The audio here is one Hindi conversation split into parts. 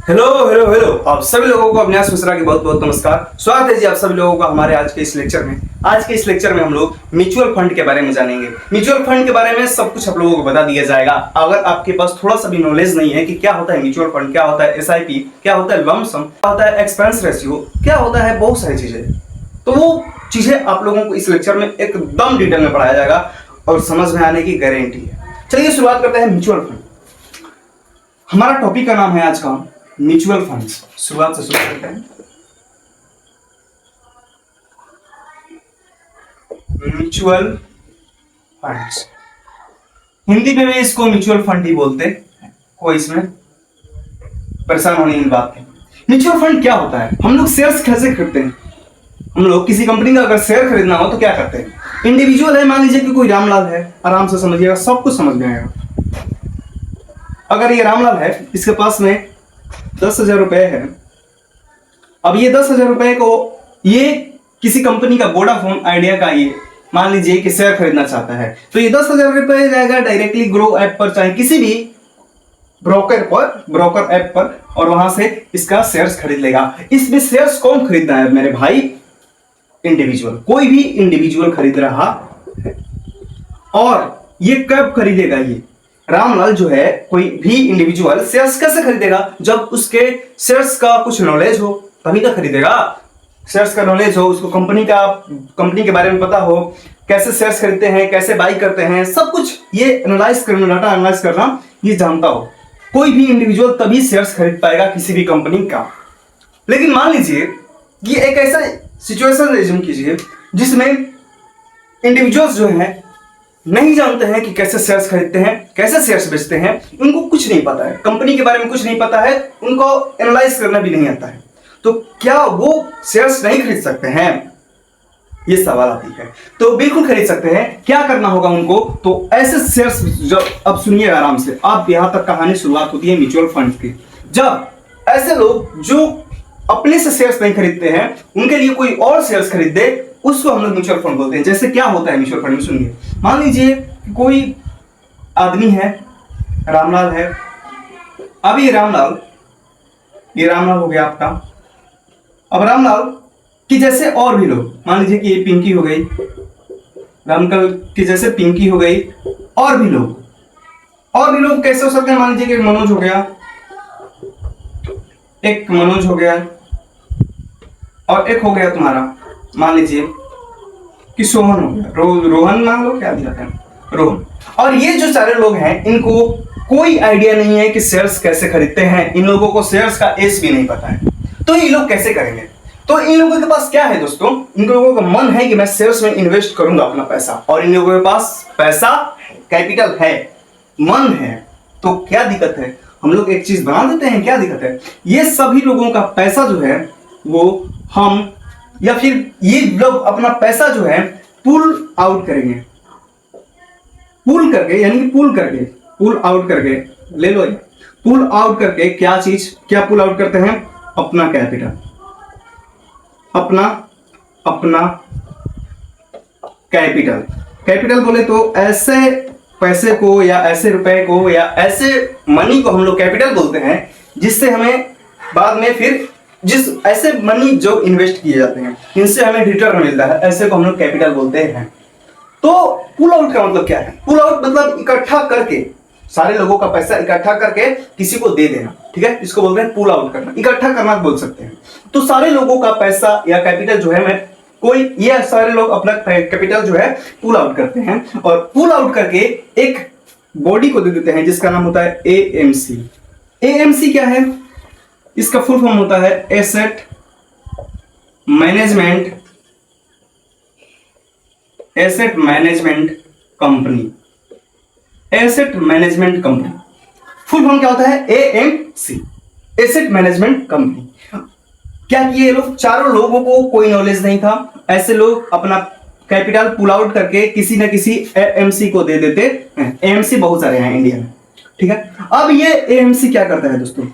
हेलो हेलो हेलो, आप सभी लोगों को अविनाश मिश्रा की बहुत बहुत नमस्कार। स्वागत है जी आप सभी लोगों का हमारे आज के इस लेक्चर में। आज के इस लेक्चर में हम लोग म्यूचुअल फंड के बारे में जानेंगे। म्यूचुअल फंड के बारे में सब कुछ आप लोगों को बता दिया जाएगा। अगर आपके पास थोड़ा सा भी नॉलेज नहीं है कि क्या होता है म्यूचुअल फंड, क्या होता है एसआईपी, क्या होता है लम सम, क्या होता है एक्सपेंस रेशियो, क्या होता है बहुत सारी चीजें, तो वो चीजें आप लोगों को इस लेक्चर में एकदम डिटेल में पढ़ाया जाएगा और समझ में आने की गारंटी है। चलिए शुरुआत करते हैं म्यूचुअल फंड। हमारा टॉपिक का नाम है आज का म्यूचुअल फंड्स। शुरुआत से शुरू करते हैं। म्यूचुअल फंड्स, हिंदी में भी इसको म्यूचुअल फंड ही बोलते हैं, कोई इसमें परेशान होने की बात है। म्यूचुअल फंड क्या होता है? हम लोग शेयर्स कैसे खरीदते हैं? हम लोग किसी कंपनी का अगर शेयर खरीदना हो तो क्या करते हैं? इंडिविजुअल है, मान लीजिए कि कोई रामलाल है, आराम से समझिएगा, सब कुछ समझ में आएगा। अगर ये रामलाल है, इसके पास में 10,000 रुपए है। अब ये 10,000 रुपए को ये किसी कंपनी का वोडाफोन आइडिया का ये मान लीजिए कि शेयर खरीदना चाहता है, तो ये 10,000 रुपए जाएगा डायरेक्टली ग्रो ऐप पर, चाहे किसी भी ब्रोकर ऐप पर, और वहां से इसका शेयर्स खरीद लेगा। इसमें शेयर्स कौन खरीदना है मेरे भाई? इंडिविजुअल, कोई भी इंडिविजुअल खरीद रहा है। और ये कब खरीदेगा? ये रामलाल जो है, कोई भी इंडिविजुअल शेयर्स कैसे खरीदेगा? जब उसके शेयर्स का कुछ नॉलेज हो तभी तो खरीदेगा। शेयर्स का नॉलेज हो, उसको कंपनी के बारे में पता हो, कैसे शेयर्स खरीदते हैं, कैसे बाई करते हैं, सब कुछ ये एनालाइज करना, डाटा एनालाइज करना ये जानता हो। कोई भी इंडिविजुअल तभी शेयर्स खरीद पाएगा किसी भी कंपनी का। लेकिन मान लीजिए कि एक ऐसा सिचुएशन इमेजिन कीजिए जिसमें इंडिविजुअल्स जो है नहीं जानते हैं कि कैसे शेयर्स खरीदते हैं, कैसे शेयर्स बेचते हैं, उनको कुछ नहीं पता है, कंपनी के बारे में कुछ नहीं पता है, उनको एनालाइज करना भी नहीं आता है, तो क्या वो शेयर्स नहीं खरीद सकते हैं? ये सवाल आती है। तो बिल्कुल खरीद सकते हैं। क्या करना होगा उनको? तो ऐसे शेयर्स, जब अब सुनिए आराम से, आप यहां तक कहानी शुरुआत होती है म्यूचुअल फंड की। जब ऐसे लोग जो अपने से शेयर्स नहीं खरीदते हैं, उनके लिए कोई और शेयर्स खरीद दे, उसको हम लोग म्यूचुअल फंड बोलते हैं। जैसे क्या होता है म्यूचुअल फंड में, सुनिए। मान लीजिए कोई आदमी है, रामलाल है। अब ये रामलाल हो गया आपका। अब रामलाल की जैसे और भी लोग, मान लीजिए कि ये पिंकी हो गई, रामलाल की जैसे पिंकी हो गई, और भी लोग कैसे हो सकते हैं? मान लीजिए कि मनोज हो गया, एक मनोज हो गया, और एक हो गया तुम्हारा, मान लीजिए कि सोहन हो गया, रोहन मान लो, क्या दिया है, रोहन। और ये जो सारे लोग हैं, इनको कोई आइडिया नहीं है कि शेयर्स कैसे खरीदते हैं। इन लोगों को शेयर्स का एस भी नहीं पता है, तो ये लोग कैसे करेंगे? तो इन लोगों के पास क्या है दोस्तों? इन लोगों का मन है कि मैं शेयर्स में इन्वेस्ट करूंगा अपना पैसा, और इन लोगों के पास पैसा, कैपिटल है, मन है, तो क्या दिक्कत है? हम लोग एक चीज बना देते हैं, क्या दिक्कत है? ये सभी लोगों का पैसा जो है वो हम, या फिर ये लोग अपना पैसा जो है पुल आउट करेंगे, पुल करके, यानी कि पुल आउट करके, ले लो, पुल आउट करके क्या पुल आउट करते हैं? अपना कैपिटल, अपना कैपिटल बोले तो ऐसे पैसे को या ऐसे रुपए को या ऐसे मनी को हम लोग कैपिटल बोलते हैं, जिससे हमें बाद में फिर ऐसे मनी जो इन्वेस्ट किए जाते हैं, इनसे हमें रिटर्न मिलता है, ऐसे को हम लोग कैपिटल बोलते हैं। तो पुल आउट का मतलब क्या है? पुल आउट मतलब इकट्ठा करके, सारे लोगों का पैसा इकट्ठा करके किसी को दे देना, ठीक है? इसको बोलते हैं पुल आउट करना, इकट्ठा करना बोल सकते हैं। तो सारे लोगों का पैसा या कैपिटल जो है, ये सारे लोग अपना कैपिटल जो है पुल आउट करते हैं, और पुल आउट करके एक बॉडी को दे देते हैं जिसका नाम होता है एएमसी। एएमसी क्या है? इसका फुल फॉर्म होता है asset management company. Asset management company full form क्या होता है? AMC, asset management company. क्या किए ये लोग? चारों लोगों को कोई नॉलेज नहीं था, ऐसे लोग अपना कैपिटल पुल आउट करके किसी न किसी एएमसी को दे देते हैं। एएमसी बहुत सारे हैं इंडिया में, ठीक है? अब ये एएमसी क्या करता है दोस्तों?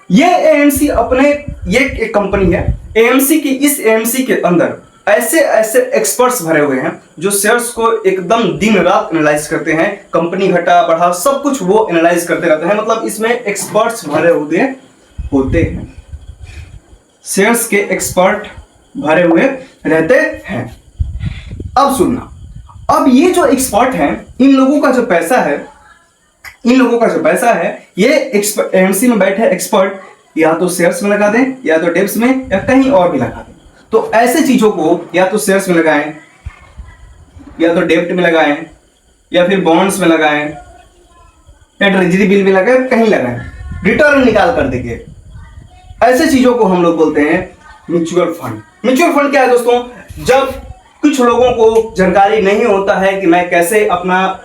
ये एएमसी ये एक कंपनी है, एएमसी की, इस एएमसी के अंदर ऐसे एक्सपर्ट्स भरे हुए हैं जो शेयर्स को एकदम दिन रात एनालाइज करते हैं, कंपनी घटा बढ़ा सब कुछ वो एनालाइज करते रहते हैं। मतलब इसमें एक्सपर्ट्स भरे हुए होते हैं, शेयर्स के एक्सपर्ट भरे हुए रहते हैं। अब सुनना, अब ये जो एक्सपर्ट हैं, इन लोगों का जो पैसा है, ये एएमसी में बैठे एक्सपर्ट या तो शेयर्स में लगा दें, या तो डेब्स में, या कहीं और भी लगा दें। तो ऐसे चीजों को या तो शेयर्स में लगाएं, या तो डेब्ट में लगाएं, या फिर बॉन्ड्स में लगाएं, या ट्रेजरी बिल में लगाएं, कहीं लगाएं, रिटर्न निकाल कर देंगे। ऐसे चीजों को हम लोग बोलते हैं म्यूचुअल फंड। म्यूचुअल फंड क्या है दोस्तों? जब कुछ लोगों को जानकारी नहीं होता है कि मैं कैसे अपना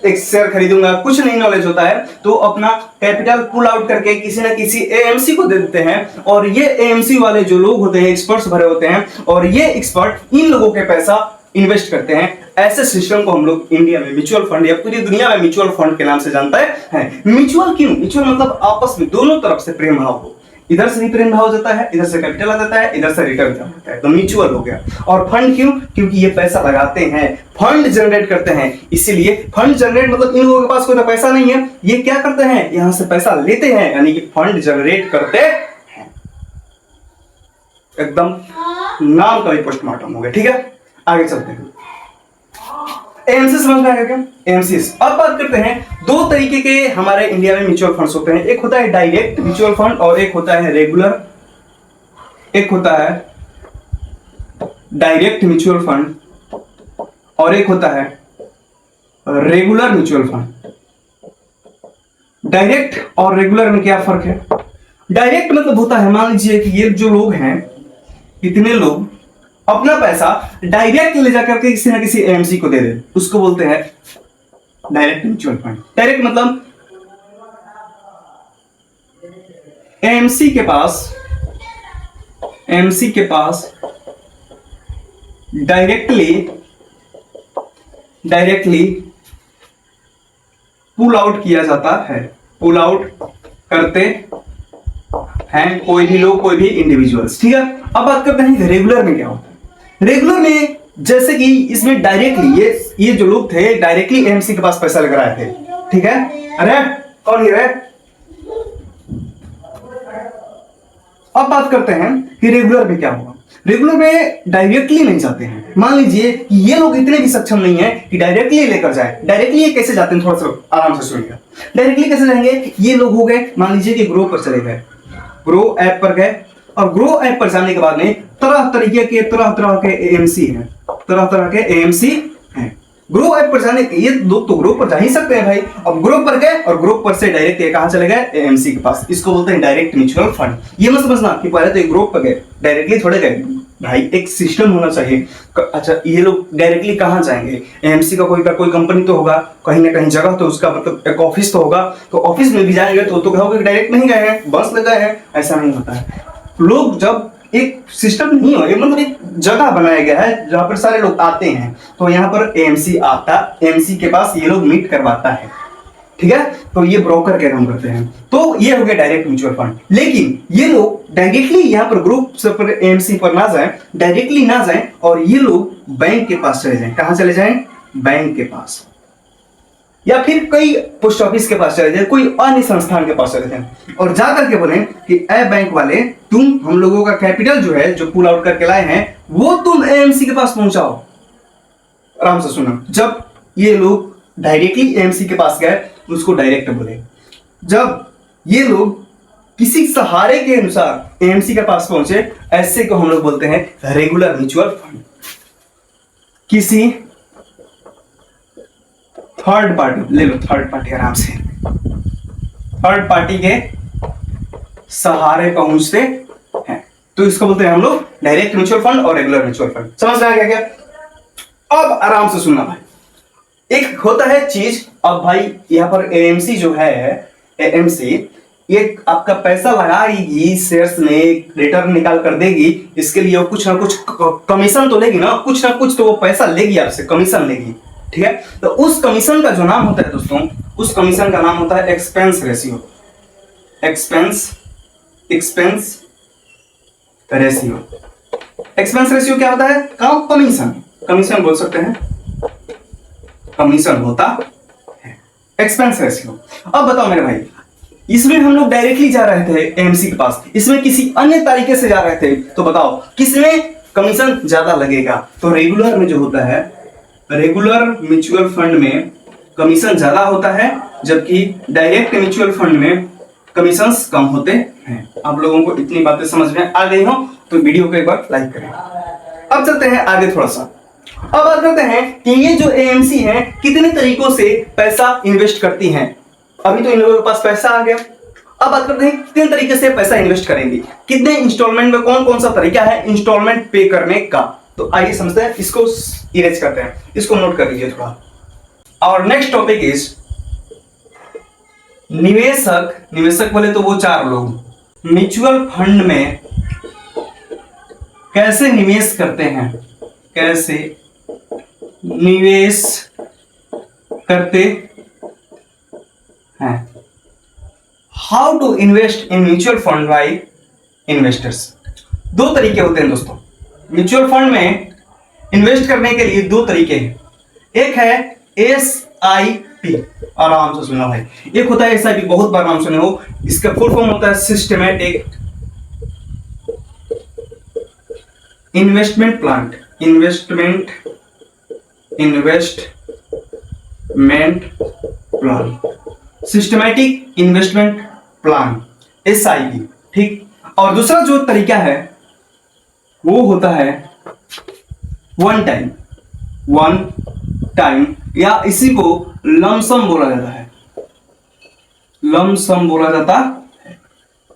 एक शेयर खरीदूंगा, कुछ नहीं नॉलेज होता है, तो अपना कैपिटल पुल आउट करके किसी ना किसी एएमसी को दे देते हैं, और ये एएमसी वाले जो लोग होते हैं, एक्सपर्ट्स भरे होते हैं, और ये एक्सपर्ट इन लोगों के पैसा इन्वेस्ट करते हैं। ऐसे सिस्टम को हम लोग इंडिया में म्यूचुअल फंड या पूरी दुनिया में म्यूचुअल फंड के नाम से जानता है। म्यूचुअल क्यों? म्यूचुअल मतलब आपस में दोनों तरफ से प्रेम भाव हो, इधर से भी प्रेम भाव हो जाता है, इधर से कैपिटल आ जाता है, इधर से रिटर्न आ जाता है, तो म्यूचुअल हो गया। और फंड क्यों? क्योंकि ये पैसा लगाते हैं, फंड जनरेट करते हैं, इसीलिए फंड जनरेट मतलब इन लोगों के पास कोई पैसा नहीं है, ये क्या करते हैं, यहां से पैसा लेते हैं, यानी कि फंड जनरेट करते हैं। एकदम नाम का भी पोस्टमार्टम हो गया। ठीक है, आगे चलते हैं। एएमसी समझ में आ गया क्या? एएमसी। अब बात करते हैं, दो तरीके के हमारे इंडिया में म्यूचुअल फंड्स होते हैं। एक होता है डायरेक्ट म्यूचुअल फंड और एक होता है रेगुलर। एक होता है डायरेक्ट म्यूचुअल फंड और एक होता है रेगुलर म्यूचुअल फंड। डायरेक्ट और रेगुलर में क्या फर्क है? डायरेक्ट मतलब होता है, मान लीजिए कि ये जो लोग हैं, इतने लोग अपना पैसा डायरेक्ट ले जाकर के किसी ना किसी एएमसी को दे दे, उसको बोलते हैं डायरेक्ट म्यूचुअल फंड। डायरेक्ट मतलब एएमसी के पास डायरेक्टली पुल आउट किया जाता है, पुल आउट करते हैं कोई भी लोग, कोई भी इंडिविजुअल्स। ठीक है, अब बात करते हैं रेगुलर में क्या होता है। रेगुलर में जैसे कि इसमें डायरेक्टली ये जो लोग थे डायरेक्टली एएमसी के पास पैसा लगा रहे थे। ठीक है, अरे कौन है? अब बात करते हैं कि रेगुलर में क्या होगा। रेगुलर में डायरेक्टली नहीं जाते हैं। मान लीजिए कि ये लोग इतने भी सक्षम नहीं है कि डायरेक्टली लेकर जाए। डायरेक्टली ये कैसे जाते हैं, थोड़ा सा आराम से सुनिएगा। डायरेक्टली कैसे जाएंगे? ये लोग हो गए, मान लीजिए कि ग्रो पर चले गए, ग्रो ऐप पर गए, और ग्रो ऐप पर जाने के बाद में तरह तरह के एएमसी हैं, तरह तरह के एएमसी हैं। ग्रो ऐप पर जाने के ये लोग तो ग्रो पर जा ही सकते हैं भाई। अब ग्रो पर गए और ग्रो पर से डायरेक्ट ये कहां चले गए? एएमसी के पास। इसको बोलते हैं डायरेक्ट म्यूचुअल फंड। ये मत समझना कि पहले तो ग्रो पर गए, डायरेक्टली थोड़े गए भाई, एक सिस्टम होना चाहिए। अच्छा, ये लोग डायरेक्टली कहां जाएंगे? एएमसी का कोई कंपनी तो होगा, कहीं ना कहीं जगह तो उसका मतलब एक ऑफिस तो होगा, तो ऑफिस में भी जाएंगे तो कहोगे डायरेक्ट नहीं गए हैं, बस ले गए हैं। ऐसा नहीं होता है। लोग जब एक सिस्टम नहीं हो, मतलब एक जगह बनाया गया है जहां पर सारे लोग आते हैं, तो यहाँ पर एएमसी आता, एएमसी के पास ये लोग मीट करवाता है। ठीक है, तो ये ब्रोकर के काम करते हैं। तो ये हो गया डायरेक्ट म्यूचुअल फंड। लेकिन ये लोग डायरेक्टली यहाँ पर ग्रुप से पर एएमसी पर ना जाए, डायरेक्टली ना जाए, और ये लोग बैंक के पास चले जाएं। कहां चले जाएं? बैंक के पास, या फिर कोई पोस्ट ऑफिस के पास चले जाए, कोई अन्य संस्थान के पास चले जाए, और जाकर के बोले कि ए बैंक वाले, तुम हम लोगों का कैपिटल जो है, जो पुल आउट करके लाए हैं, वो तुम एएमसी के पास पहुंचाओ। आराम से सुनो, जब ये लोग डायरेक्टली एएमसी के पास गए, उसको डायरेक्ट बोले। जब ये लोग किसी सहारे के अनुसार एएमसी के पास पहुंचे, ऐसे को हम लोग बोलते हैं रेगुलर म्यूचुअल फंड। किसी थर्ड पार्टी, ले लो थर्ड पार्टी, आराम से थर्ड पार्टी के सहारे पहुंचते हैं, तो इसको बोलते हैं हम लोग डायरेक्ट म्यूचुअल फंड और रेगुलर म्यूचुअल फंड। समझ में आ गया क्या? अब आराम से सुनना भाई, एक होता है चीज। अब भाई यहाँ पर एएमसी जो है, एएमसी ये आपका पैसा लगाएगी, शेयर्स में रिटर्न निकाल कर देगी, इसके लिए वो कुछ ना कुछ कमीशन तो लेगी ना, कुछ तो वो पैसा लेगी आपसे, कमीशन लेगी। ठीक है, तो उस कमीशन का जो नाम होता है दोस्तों, उस कमीशन का नाम होता है एक्सपेंस रेशियो। एक्सपेंस रेशियो क्या होता है? कमीशन बोल सकते हैं, कमीशन होता है एक्सपेंस रेशियो। अब बताओ मेरे भाई, इसमें हम लोग डायरेक्टली जा रहे थे एएमसी के पास, इसमें किसी अन्य तरीके से जा रहे थे, तो बताओ किसमें कमीशन ज्यादा लगेगा? तो रेगुलर में जो होता है, रेगुलर म्यूचुअल फंड में कमीशन ज्यादा होता है, जबकि डायरेक्ट म्यूचुअल फंड में कमीशंस कम होते हैं। आप लोगों को इतनी बातें समझ में आ गई हो तो वीडियो को एक बार लाइक करें। अब चलते हैं आगे थोड़ा सा। अब बात करते हैं कि ये जो एएमसी है कितने तरीकों से पैसा इन्वेस्ट करती हैं। अभी तो इन लोगों के पास पैसा आ गया, अब बात करते हैं कितने तरीके से पैसा इन्वेस्ट करेंगे, कितने इंस्टॉलमेंट में, कौन कौन सा तरीका है इंस्टॉलमेंट पे करने का। तो आइए समझते हैं, इसको इरेज करते हैं, इसको नोट कर लीजिए थोड़ा। और नेक्स्ट टॉपिक इज निवेशक। निवेशक बोले तो वो चार लोग म्यूचुअल फंड में कैसे निवेश करते हैं, कैसे निवेश करते हैं। How to invest in mutual fund by investors. दो तरीके होते हैं दोस्तों म्यूचुअल फंड में इन्वेस्ट करने के लिए, दो तरीके हैं। एक है SIP, आराम से सुनना भाई। एक होता है SIP, बहुत बार नाम सुने हो, इसका फुल फॉर्म होता है systematic investment plan. Investment plan, systematic investment plan, SIP, ठीक। और दूसरा जो तरीका है वो होता है वन टाइम, या इसी को लमसम बोला जाता है, लमसम बोला जाता है।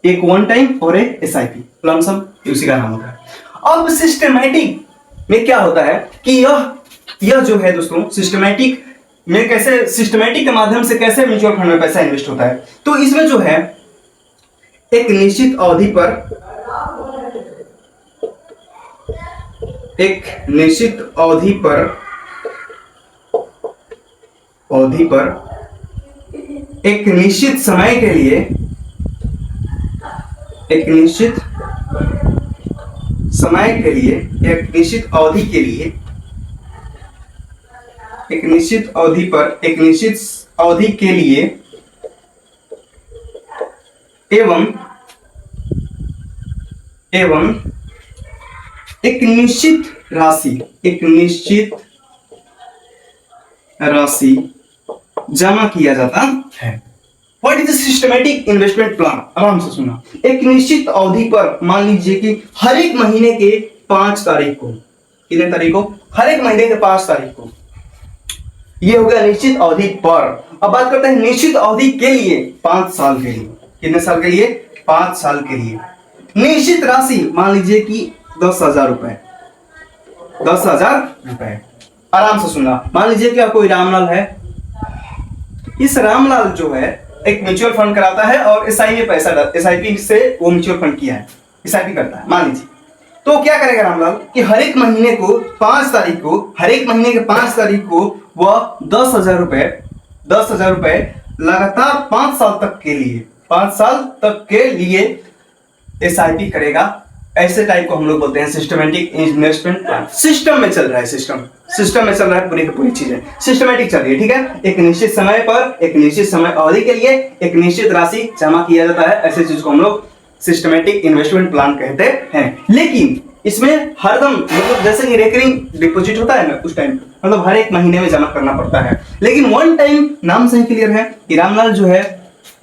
एक वन टाइम और एक SIP, लमसम उसी का नाम होता है। अब सिस्टमैटिक में क्या होता है कि यह जो है दोस्तों सिस्टमैटिक में कैसे, सिस्टमैटिक के माध्यम से कैसे म्यूचुअल फंड में पैसा इन्वेस्ट होता है। तो इसमें जो है एक निश्चित अवधि पर, एक निश्चित अवधि पर एक निश्चित समय के लिए, एक निश्चित समय के लिए, एक निश्चित अवधि के लिए, एक निश्चित अवधि पर, एक निश्चित अवधि के लिए एवं एक निश्चित राशि जमा किया जाता है। What is systematic investment plan? आराम से सुना। एक निश्चित अवधि पर, मान लीजिए कि हर एक महीने के 5 तारीख को, कितने तारीख को? हर एक महीने के 5 तारीख को, ये हो गया निश्चित अवधि पर। अब बात करते हैं निश्चित अवधि के लिए, 5 साल के लिए। कितने साल के लिए? 5 साल के लिए। निश्चित राशि मान लीजिए कि 10,000 रुपए, 10,000 रुपए। आराम से सुनना। मान लीजिए कि कोई रामलाल है, इस रामलाल जो है एक म्यूचुअल फंड कराता है और SIP में पैसा डालता है, SIP से वो म्यूचुअल फंड किया है, SIP करता है मान लीजिए। तो क्या करेगा रामलाल कि हर एक महीने को 5 तारीख को, हर एक महीने के 5 तारीख को वह 10,000 रुपए लगातार 5 साल तक के लिए, 5 साल तक के लिए SIP करेगा। ऐसे टाइप को हम लोग बोलते हैं सिस्टमैटिक इन्वेस्टमेंट प्लान। सिस्टम में चल रहा है, सिस्टम में चल रहा है, पूरी की पूरी चीजें सिस्टमैटिक चल रही है, ठीक है। एक निश्चित समय पर, एक निश्चित समय अवधि के लिए एक निश्चित राशि जमा किया जाता है, ऐसे चीज को हम लोग सिस्टमैटिक इन्वेस्टमेंट प्लान कहते हैं। लेकिन इसमें हरदम, मतलब जैसे कि रेकरिंग डिपॉजिट होता है ना, उस टाइम मतलब हर एक महीने में जमा करना पड़ता है। लेकिन वन टाइम नाम से ही क्लियर है कि रामलाल जो है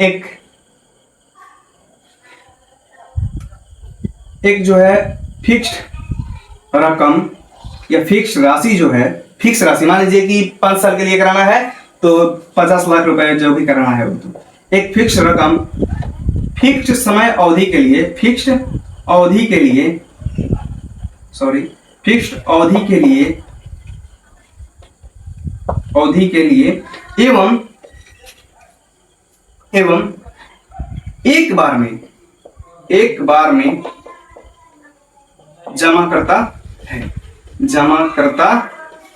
एक जो है फिक्स्ड रकम या फिक्स राशि जो है, फिक्स राशि मान लीजिए कि 5 साल के लिए कराना है तो 50 लाख रुपए जो भी कराना है वो, तो एक फिक्स रकम फिक्स्ड समय अवधि के लिए, फिक्स्ड अवधि के लिए, फिक्स्ड अवधि के लिए एवं एक बार में जमा करता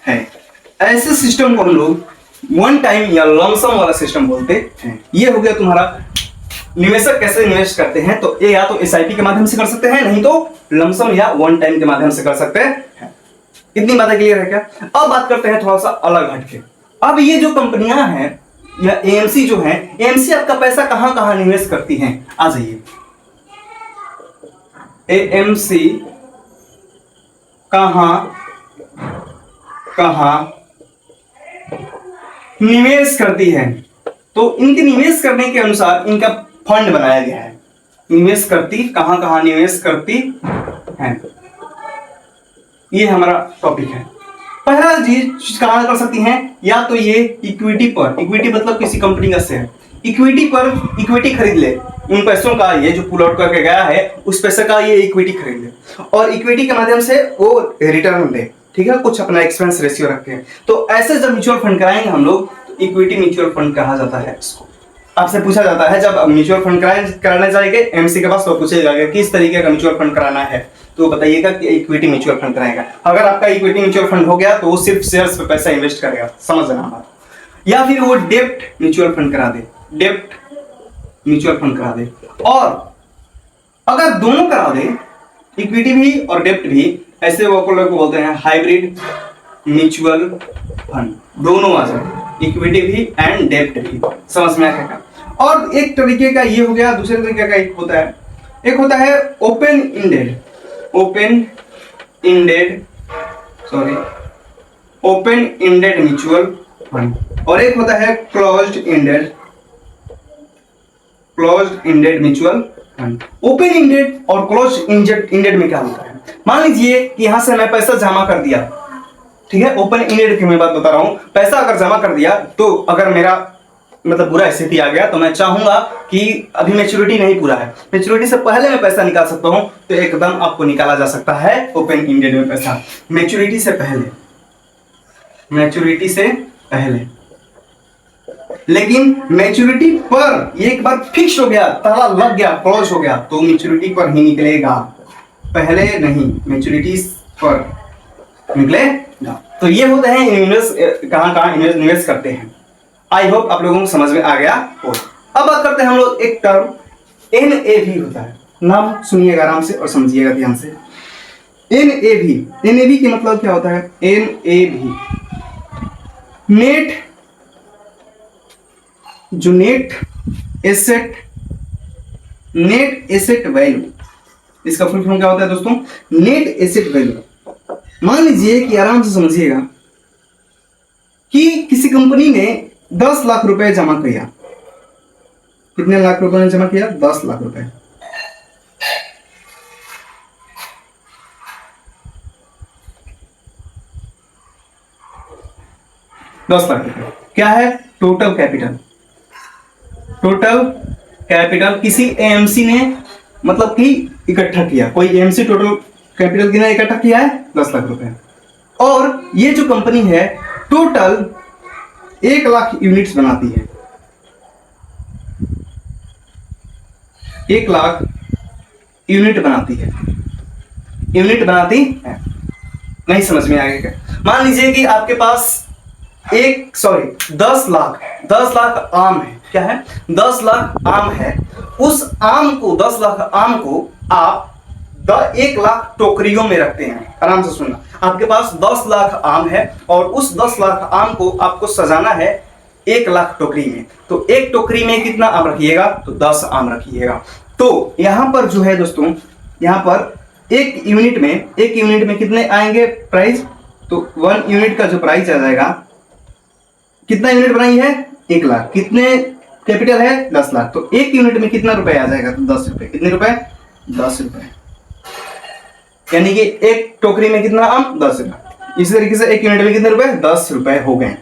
है। ऐसे सिस्टम को हम लोग वन टाइम या लमसम वाला सिस्टम बोलते हैं। ये हो गया तुम्हारा निवेशक कैसे इन्वेस्ट करते हैं। तो ये या तो SIP के माध्यम से कर सकते हैं, नहीं तो लमसम या वन टाइम के माध्यम से कर सकते हैं। इतनी बातें क्लियर है क्या? अब बात करते हैं थोड़ा सा अलग हटके। अब ये जो कंपनियां हैं यह एएमसी जो है, एएमसी आपका पैसा कहां कहां निवेश करती है, आ जाइए। एएमसी कहां कहां निवेश करती है, तो इनके निवेश करने के अनुसार इनका फंड बनाया गया है। निवेश करती, कहां कहां निवेश करती है, ये हमारा टॉपिक है। पहला चीज कहां कर सकती हैं, या तो ये इक्विटी पर, इक्विटी मतलब किसी कंपनी का शेयर, इक्विटी पर इक्विटी खरीद ले, उन पैसों का, ये जो पुल आउट करके गया है उस पैसे का ये इक्विटी खरीद ले और इक्विटी के माध्यम से वो रिटर्न दे, ठीक है, कुछ अपना एक्सपेंस रेशियो रखे। तो ऐसे जब म्यूचुअल फंड कराएंगे हम लोग तो इक्विटी म्यूचुअल फंड कहा जाता है इसको। आपसे पूछा जाता है जब म्यूचुअल फंड कराने जाएंगे एमसी के पास तो पूछेगा कि किस तरीके का म्यूचुअल फंड कराना है, तो बताइएगा कि इक्विटी म्यूचुअल फंड कराएगा। अगर आपका इक्विटी म्यूचुअल फंड हो गया तो वो सिर्फ शेयर्स पे पैसा इन्वेस्ट करेगा, समझना हमारा। या फिर वो डेब्ट म्यूचुअल फंड करा दे, डेब्ट म्यूचुअल फंड करा दे। और अगर दोनों करा दे, इक्विटी भी और डेब्ट भी, ऐसे वो लोग बोलते हैं हाइब्रिड म्यूचुअल फंड, दोनों आ जाए, इक्विटी भी एंड डेब्ट भी। समझ में आएगा। और एक तरीके का ये हो गया, दूसरे तरीके का एक होता है open ended, open ended mutual fund, और एक होता है closed ended mutual fund. Open ended और क्लोज्ड इंडेड में क्या होता है, मान लीजिए कि यहां से मैं पैसा जमा कर दिया, ठीक है, ओपन इंडेड की मैं बात बता रहा हूं, पैसा अगर जमा कर दिया तो अगर मेरा मतलब बुरा स्थिति आ गया तो मैं चाहूंगा कि अभी मैच्योरिटी नहीं पूरा है, मैच्योरिटी से पहले मैं पैसा निकाल सकता हूं, तो एकदम आपको निकाला जा सकता है ओपन इंडेड में पैसा, मैच्योरिटी से पहले। लेकिन मैच्योरिटी पर एक बार फिक्स हो गया, ताला लग गया, क्लोज हो गया, तो मैच्योरिटी पर ही निकलेगा, पहले नहीं, मैच्योरिटी पर निकलेगा। तो ये होते हैं इन्वेस्ट, कहां इन्वेस्ट करते हैं। आई होप आप लोगों को समझ में आ गया हो। अब बात करते हैं हम लोग एक टर्म एनएवी होता है, नाम सुनिएगा आराम से और समझिएगा ध्यान से। एनएवी की मतलब क्या होता है, एनएवी नेट, जो नेट एसेट वैल्यू, इसका फुल फॉर्म क्या होता है दोस्तों, नेट एसेट वैल्यू। मान लीजिए कि आराम से समझिएगा कि किसी कंपनी ने 10 लाख रुपए जमा किया, कितने लाख रुपए ने जमा किया, 10 लाख रुपए। क्या है, टोटल कैपिटल किसी एएमसी ने मतलब कि इकट्ठा किया, कोई एएमसी टोटल कैपिटल कितना इकट्ठा किया है, 10 लाख रुपए। और ये जो कंपनी है टोटल 1 लाख यूनिट्स बनाती है, 1 लाख यूनिट बनाती है, नहीं समझ में आएगा। मान लीजिए कि आपके पास 10 लाख आम है, क्या है, 10 लाख आम है, उस आम को 10 लाख आम को आप 1 लाख टोकरियों में रखते हैं। आराम से सुनना, आपके पास 10 लाख आम है और उस 10 लाख आम को आपको सजाना है 1 लाख टोकरी में, तो एक टोकरी में कितना आम रखिएगा, तो 10 आम रखिएगा। तो यहां पर जो है दोस्तों, यहां पर एक यूनिट में कितने आएंगे प्राइस, तो 1 यूनिट का जो प्राइस आ जाएगा, कितना यूनिट बनाई है, 1 लाख, कितने कैपिटल है, 10 लाख, तो एक यूनिट में कितना रुपए आ जाएगा, तो 10 रुपए। कितने रुपए, 10 रुपए, यानी कि एक टोकरी में कितना आम, 10 रुपए। इसी तरीके से एक यूनिट में कितने रुपए, 10 रुपए हो गए।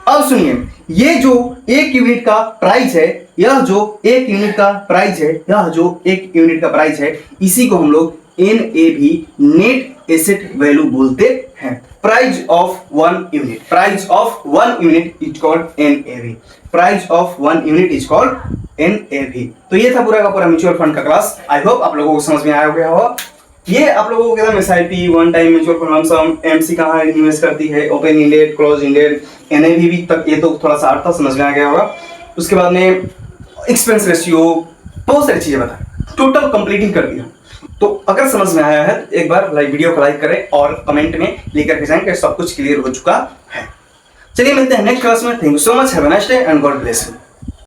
अब सुनिए, ये जो एक यूनिट का प्राइस है, यह जो एक यूनिट का प्राइस है, इसी को हम लोग NAV, नेट एसेट वैल्यू बोलते हैं। Price of 1 unit, is called NAV, तो ये था पूरा का पूरा म्यूचुअल फंड का क्लास। आई होप आप लोगों को समझ में आया होगा। ये आप लोगों को कहता है SIP, one time mutual fund, lump sum, MC कहाँ इन्वेस्ट करती है, open ended, close ended, NAV तक ये तो थोड़ा सा अर्थ था, समझ में आ गया होगा। उसके बाद में एक्सपेंस रेशियो, बहुत सारी चीजें बताएं, टोटल कंप्लीटिंग कर दिया। तो अगर समझ में आया है तो एक बार वीडियो को लाइक करें और कमेंट में लेकर के जाएं कि सब कुछ क्लियर हो चुका है। चलिए मिलते हैं नेक्स्ट क्लास में। Thank you so much, have a nice day and God bless you.